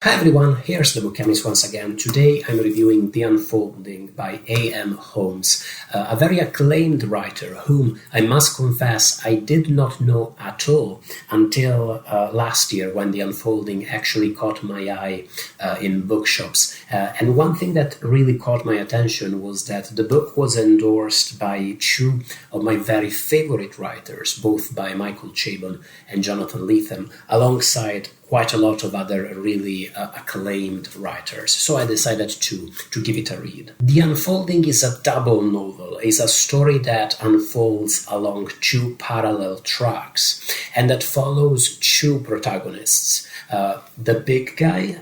Hi everyone, here's the Book Chemist once again. Today I'm reviewing The Unfolding by A.M. Holmes, a very acclaimed writer whom I must confess I did not know at all until last year when The Unfolding actually caught my eye in bookshops. And one thing that really caught my attention was that the book was endorsed by two of my very favorite writers, both by Michael Chabon and Jonathan Lethem, alongside quite a lot of other really acclaimed writers. So I decided to give it a read. The Unfolding is a double novel. It's a story that unfolds along two parallel tracks and that follows two protagonists. The big guy,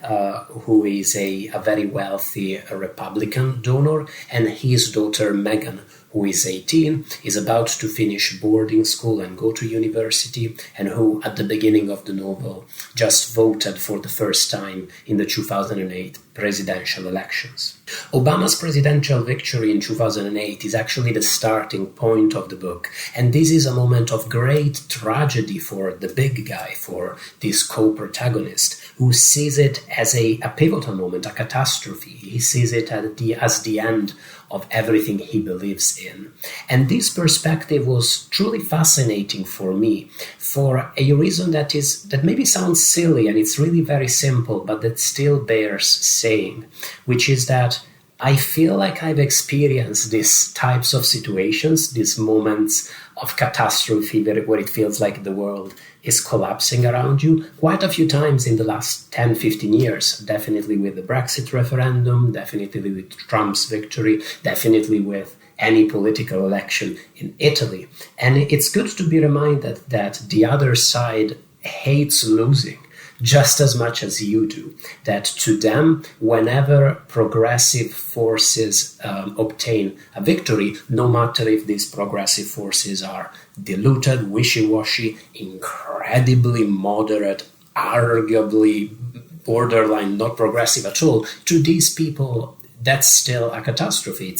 who is a very wealthy Republican donor, and his daughter Megan, who is 18, is about to finish boarding school and go to university, and who, at the beginning of the novel, just voted for the first time in the 2008 presidential elections. Obama's presidential victory in 2008 is actually the starting point of the book, and this is a moment of great tragedy for the big guy, for this co-protagonist, who sees it as a pivotal moment, a catastrophe. He sees it as the end of everything he believes in. And this perspective was truly fascinating for me, for a reason that maybe sounds silly, and it's really very simple, but that still bears saying, which is that I feel like I've experienced these types of situations, these moments of catastrophe where it feels like the world is collapsing around you quite a few times in the last 10, 15 years. Definitely with the Brexit referendum, definitely with Trump's victory, definitely with any political election in Italy. And it's good to be reminded that the other side hates losing just as much as you do, that to them, whenever progressive forces obtain a victory, no matter if these progressive forces are diluted, wishy-washy, incredibly moderate, arguably borderline not progressive at all, to these people, that's still a catastrophe.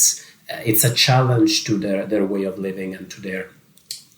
It's a challenge to their way of living and to their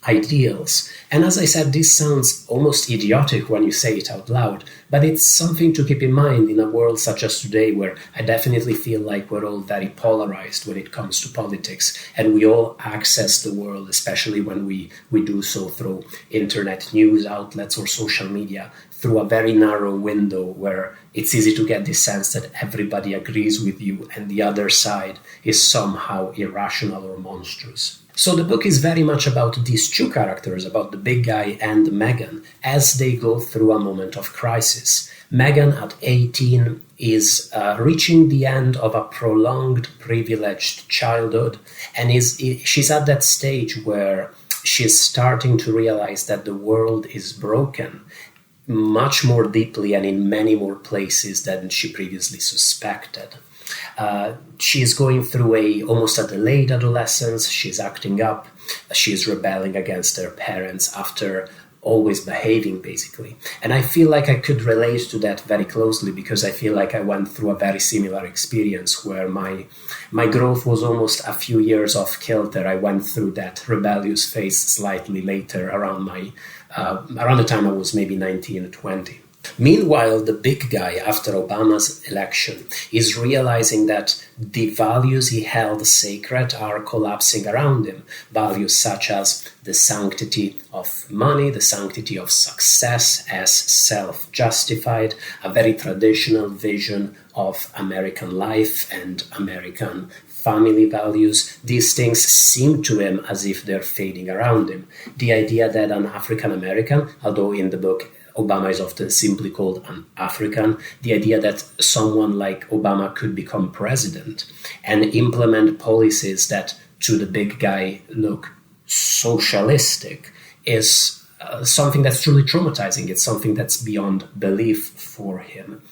ideals. And as I said, this sounds almost idiotic when you say it out loud, but it's something to keep in mind in a world such as today, where I definitely feel like we're all very polarized when it comes to politics, and we all access the world, especially when we do so through internet news outlets or social media, through a very narrow window where it's easy to get this sense that everybody agrees with you and the other side is somehow irrational or monstrous. So the book is very much about these two characters, about the big guy and Megan, as they go through a moment of crisis. Megan, at 18, is reaching the end of a prolonged, privileged childhood, and she's at that stage where she's starting to realize that the world is broken much more deeply and in many more places than she previously suspected. She's going through almost a delayed adolescence. She's acting up. She's rebelling against her parents after always behaving, basically. And I feel like I could relate to that very closely, because I feel like I went through a very similar experience where my growth was almost a few years off kilter. I went through that rebellious phase slightly later, around the time I was maybe 19 or 20. Meanwhile, the big guy, after Obama's election, is realizing that the values he held sacred are collapsing around him. Values such as the sanctity of money, the sanctity of success as self-justified, a very traditional vision of American life and American family values. These things seem to him as if they're fading around him. The idea that an African American, although in the book Obama is often simply called an African, the idea that someone like Obama could become president and implement policies that to the big guy look socialistic is something that's truly traumatizing. It's something that's beyond belief for him.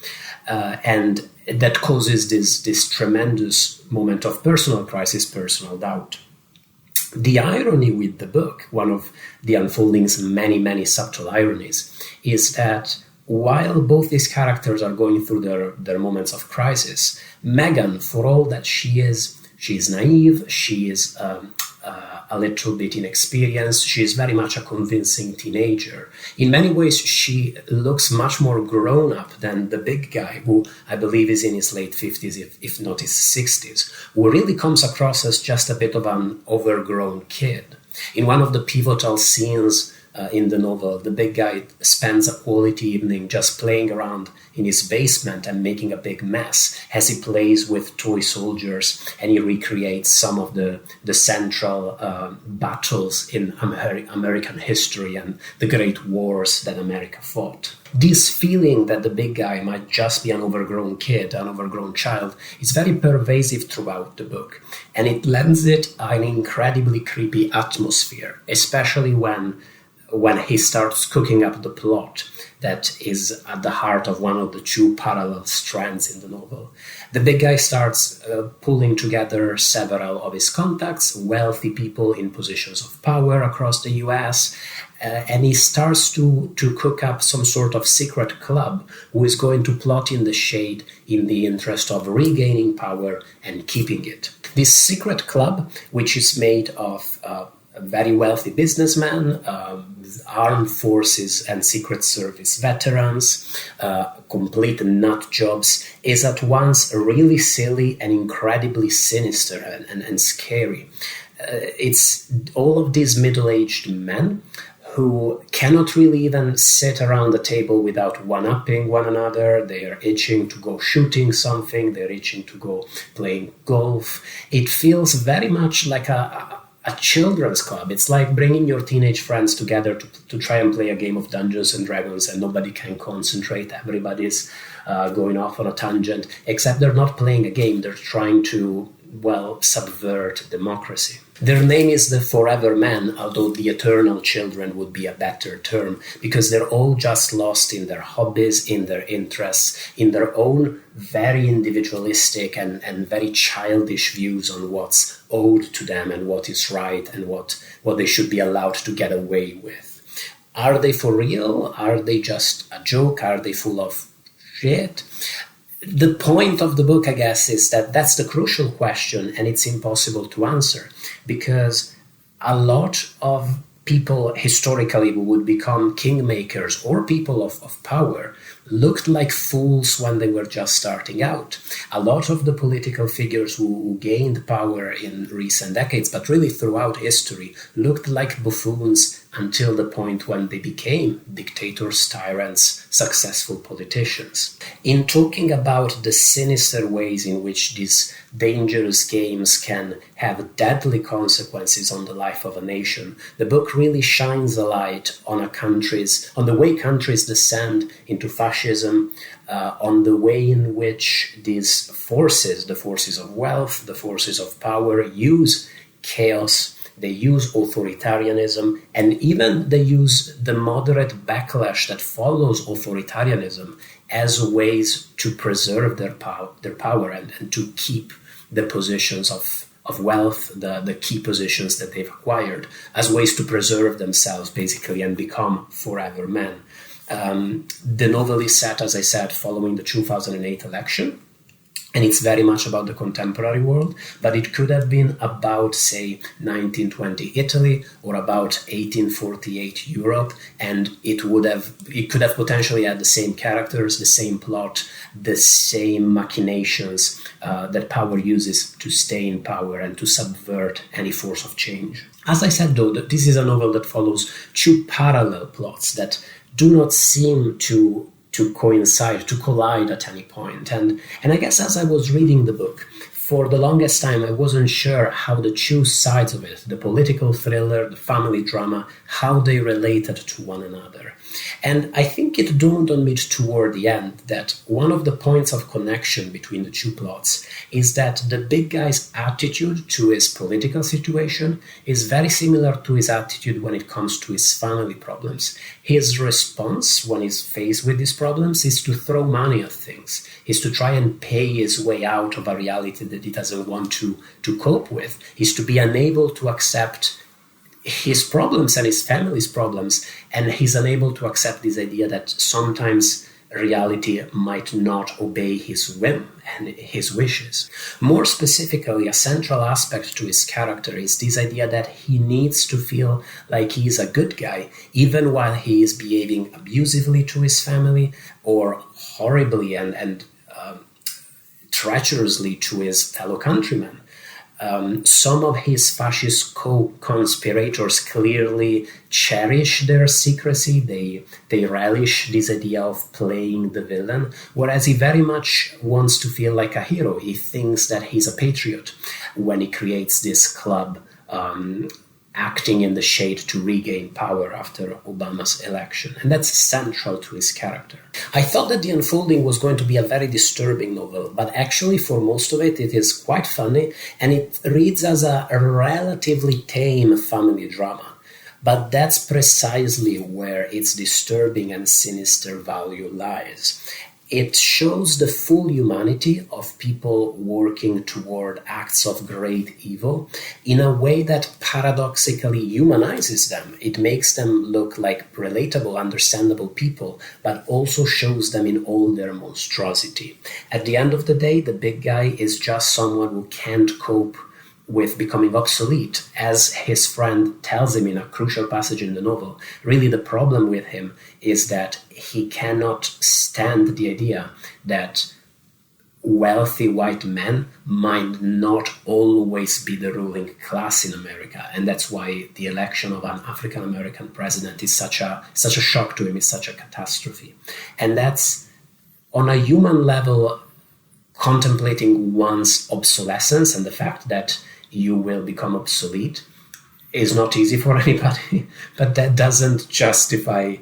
And that causes this tremendous moment of personal crisis, personal doubt. The irony with the book, one of The Unfolding's many, many subtle ironies, is that while both these characters are going through their moments of crisis, Megan, for all that she is naive, she is a little bit inexperienced. She is very much a convincing teenager. In many ways, she looks much more grown up than the big guy, who I believe is in his late 50s, if not his 60s, who really comes across as just a bit of an overgrown kid. In one of the pivotal scenes in the novel, the big guy spends a quality evening just playing around in his basement and making a big mess as he plays with toy soldiers, and he recreates some of the central battles in American history and the great wars that America fought. This feeling that the big guy might just be an overgrown kid, an overgrown child, is very pervasive throughout the book, and it lends it an incredibly creepy atmosphere, especially when he starts cooking up the plot that is at the heart of one of the two parallel strands in the novel. The big guy starts pulling together several of his contacts, wealthy people in positions of power across the US, and he starts to cook up some sort of secret club who is going to plot in the shade in the interest of regaining power and keeping it. This secret club, which is made of very wealthy businessmen, armed forces and Secret Service veterans, complete nut jobs, is at once really silly and incredibly sinister and scary. It's all of these middle-aged men who cannot really even sit around the table without one-upping one another. They are itching to go shooting something. They're itching to go playing golf. It feels very much like a children's club. It's like bringing your teenage friends together to try and play a game of Dungeons and Dragons, and nobody can concentrate. Everybody's going off on a tangent, except they're not playing a game. They're trying to, subvert democracy. Their name is the Forever Men, although the Eternal Children would be a better term, because they're all just lost in their hobbies, in their interests, in their own very individualistic and very childish views on what's owed to them and what is right and what they should be allowed to get away with. Are they for real? Are they just a joke? Are they full of shit? The point of the book, I guess, is that that's the crucial question, and it's impossible to answer, because a lot of people historically who would become kingmakers or people of power looked like fools when they were just starting out. A lot of the political figures who gained power in recent decades, but really throughout history, looked like buffoons until the point when they became dictators, tyrants, successful politicians. In talking about the sinister ways in which these dangerous games can have deadly consequences on the life of a nation, the book really shines a light on the way countries descend into fascism, on the way in which these forces, the forces of wealth, the forces of power, use chaos. They use authoritarianism, and even they use the moderate backlash that follows authoritarianism as ways to preserve their power and to keep the positions of wealth, the key positions that they've acquired, as ways to preserve themselves, basically, and become forever men. The novel is set, as I said, following the 2008 election. And it's very much about the contemporary world, but it could have been about, say, 1920 Italy or about 1848 Europe, and it could have potentially had the same characters, the same plot, the same machinations that power uses to stay in power and to subvert any force of change. As I said, though, that this is a novel that follows two parallel plots that do not seem to collide at any point. And I guess as I was reading the book, for the longest time, I wasn't sure how the two sides of it, the political thriller, the family drama, how they related to one another. And I think it dawned on me toward the end that one of the points of connection between the two plots is that the big guy's attitude to his political situation is very similar to his attitude when it comes to his family problems. His response when he's faced with these problems is to throw money at things, is to try and pay his way out of a reality that he doesn't want to cope with, is to be unable to accept his problems and his family's problems, and he's unable to accept this idea that sometimes reality might not obey his whim and his wishes. More specifically, a central aspect to his character is this idea that he needs to feel like he is a good guy, even while he is behaving abusively to his family or horribly and treacherously to his fellow countrymen. Some of his fascist co-conspirators clearly cherish their secrecy. They relish this idea of playing the villain, whereas he very much wants to feel like a hero. He thinks that he's a patriot when he creates this club, acting in the shade to regain power after Obama's election. And that's central to his character. I thought that The Unfolding was going to be a very disturbing novel, but actually for most of it, it is quite funny, and it reads as a relatively tame family drama. But that's precisely where its disturbing and sinister value lies. It shows the full humanity of people working toward acts of great evil in a way that paradoxically humanizes them. It makes them look like relatable, understandable people, but also shows them in all their monstrosity. At the end of the day, the big guy is just someone who can't cope with becoming obsolete, as his friend tells him in a crucial passage in the novel. Really, the problem with him is that he cannot stand the idea that wealthy white men might not always be the ruling class in America. And that's why the election of an African-American president is such a shock to him, is such a catastrophe. And that's, on a human level, contemplating one's obsolescence and the fact that you will become obsolete is not easy for anybody, but that doesn't justify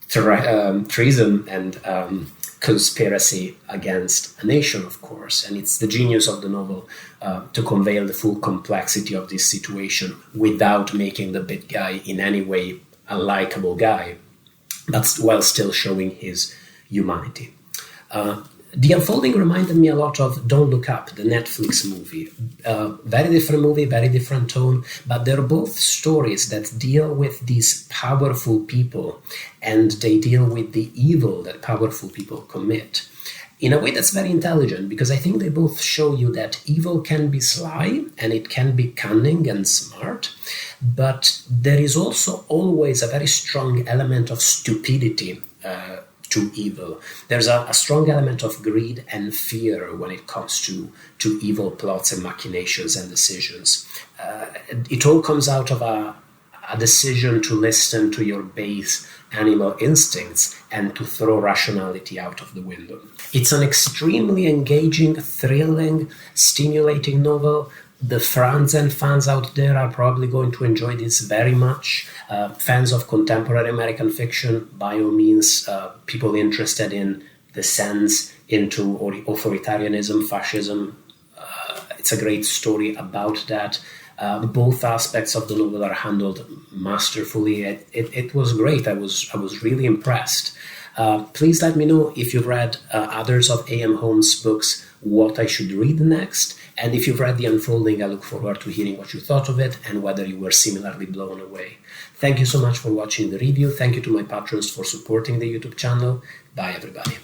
treason and conspiracy against a nation, of course. And it's the genius of the novel to convey the full complexity of this situation without making the big guy in any way a likable guy, but while still showing his humanity. The Unfolding reminded me a lot of Don't Look Up, the Netflix movie. Very different movie, very different tone, but they're both stories that deal with these powerful people, and they deal with the evil that powerful people commit in a way that's very intelligent, because I think they both show you that evil can be sly and it can be cunning and smart, but there is also always a very strong element of stupidity to evil. There's a strong element of greed and fear when it comes to evil plots and machinations and decisions. It all comes out of a decision to listen to your base animal instincts and to throw rationality out of the window. It's an extremely engaging, thrilling, stimulating novel. The friends and fans out there are probably going to enjoy this very much. Fans of contemporary American fiction, by all means, people interested in the sense into authoritarianism, fascism. It's a great story about that. Both aspects of the novel are handled masterfully. It was great. I was really impressed. Please let me know if you've read others of A.M. Holmes' books, what I should read next. And if you've read The Unfolding, I look forward to hearing what you thought of it and whether you were similarly blown away. Thank you so much for watching the review. Thank you to my patrons for supporting the YouTube channel. Bye, everybody.